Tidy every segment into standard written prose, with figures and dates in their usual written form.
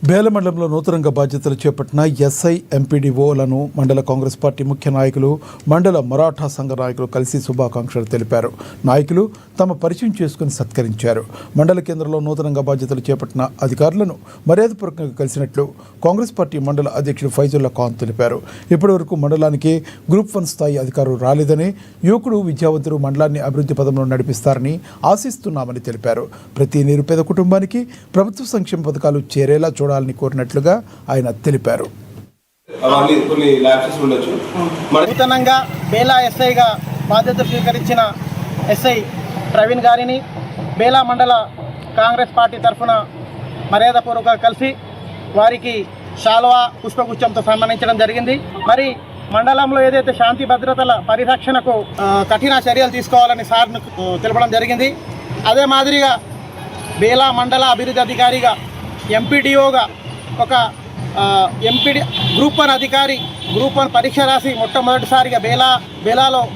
బేల మండలంలో నూతనంగా బాధ్యతలు చేపట్టిన ఎస్ఐ ఎంపీడీఓలను మండల కాంగ్రెస్ పార్టీ ముఖ్య నాయకులు, మండల మరాఠా సంఘ నాయకులు కలిసి శుభాకాంక్షలు తెలిపారు. నాయకులు తమ పరిచయం చేసుకుని సత్కరించారు. మండల కేంద్రంలో నూతనంగా బాధ్యతలు చేపట్టిన అధికారులను మర్యాదపూర్వకంగా కలిసినట్లు కాంగ్రెస్ పార్టీ మండల అధ్యక్షుడు ఫైజుల్లా ఖాన్ తెలిపారు. ఇప్పటివరకు మండలానికి గ్రూప్ 1 స్థాయి అధికారులు రాలేదని, యువకుడు విద్యావంతులు మండలాన్ని అభివృద్ధి పదంలో నడిపిస్తారని ఆశిస్తున్నామని తెలిపారు. ప్రతి నిరుపేద కుటుంబానికి ప్రభుత్వ సంక్షేమ పథకాలు చేరేలా చూడాలని కోరినట్లుగా ఆయన తెలిపారు. నూతనంగా బేలా ఎస్ఐగా బాధ్యతలు స్వీకరించిన ఎస్ఐ ప్రవీణ్ గారిని బేలా మండల కాంగ్రెస్ పార్టీ తరఫున మర్యాదపూర్వకంగా కలిసి వారికి శాలువా పుష్పగుచ్చంతో సన్మానించడం జరిగింది. మరి మండలంలో ఏదైతే శాంతి భద్రతల పరిరక్షణకు కఠిన చర్యలు తీసుకోవాలని సార్ను తెలపడం జరిగింది. అదే మాదిరిగా బేలా మండల అభివృద్ధి అధికారిగా ఎంపీడీఓగా ఒక గ్రూప్ 1 అధికారి గ్రూప్ 1 పరీక్ష రాసి మొట్టమొదటిసారిగా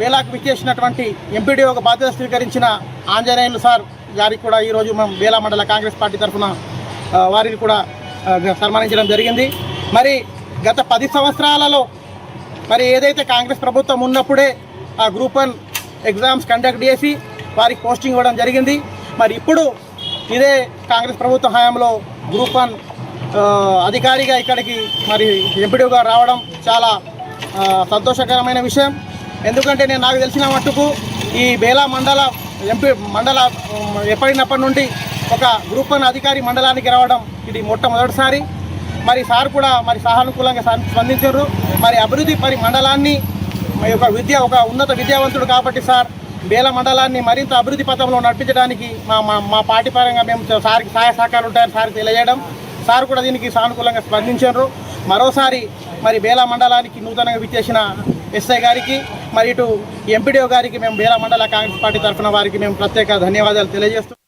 బేలాకు విచ్చేసినటువంటి ఎంపీడీఓగా బాధ్యత స్వీకరించిన ఆంజనేయులు సార్ గారికి కూడా ఈరోజు మనం బేలా మండల కాంగ్రెస్ పార్టీ తరఫున వారిని కూడా సన్మానించడం జరిగింది. మరి గత 10 సంవత్సరాలలో మరి ఏదైతే కాంగ్రెస్ ప్రభుత్వం ఉన్నప్పుడే ఆ గ్రూప్ 1 ఎగ్జామ్స్ కండక్ట్ చేసి వారికి పోస్టింగ్ ఇవ్వడం జరిగింది. మరి ఇప్పుడు ఇదే కాంగ్రెస్ ప్రభుత్వ హయాంలో గ్రూప్ 1 అధికారిగా ఇక్కడికి మరి ఎంపీడీగా రావడం చాలా సంతోషకరమైన విషయం. ఎందుకంటే నాకు తెలిసిన మట్టుకు ఈ బేలా మండల ఏర్పడినప్పటి నుండి ఒక గ్రూప్ 1 అధికారి మండలానికి రావడం ఇది మొట్టమొదటిసారి. మరి సార్ కూడా మరి సానుకూలంగా స్పందించారు. మరి అభివృద్ధి మండలాన్ని ఒక ఉన్నత విద్యావంతుడు కాబట్టి సార్ బేలా మండలాన్ని మరింత అభివృద్ధి పథంలో నడిపించడానికి మా పార్టీ పరంగా మేము సార్కి సహాయ సహకారాలు ఉంటాయని సార్కి తెలియజేయడం, సార్ కూడా దీనికి సానుకూలంగా స్పందించారు. మరోసారి మరి బేలా మండలానికి నూతనంగా విచ్చేసిన ఎస్ఐ గారికి మరి ఇటు ఎంపీడీఓ గారికి మేము బేలా మండల కాంగ్రెస్ పార్టీ తరఫున వారికి మేము ప్రత్యేక ధన్యవాదాలు తెలియజేస్తున్నాం.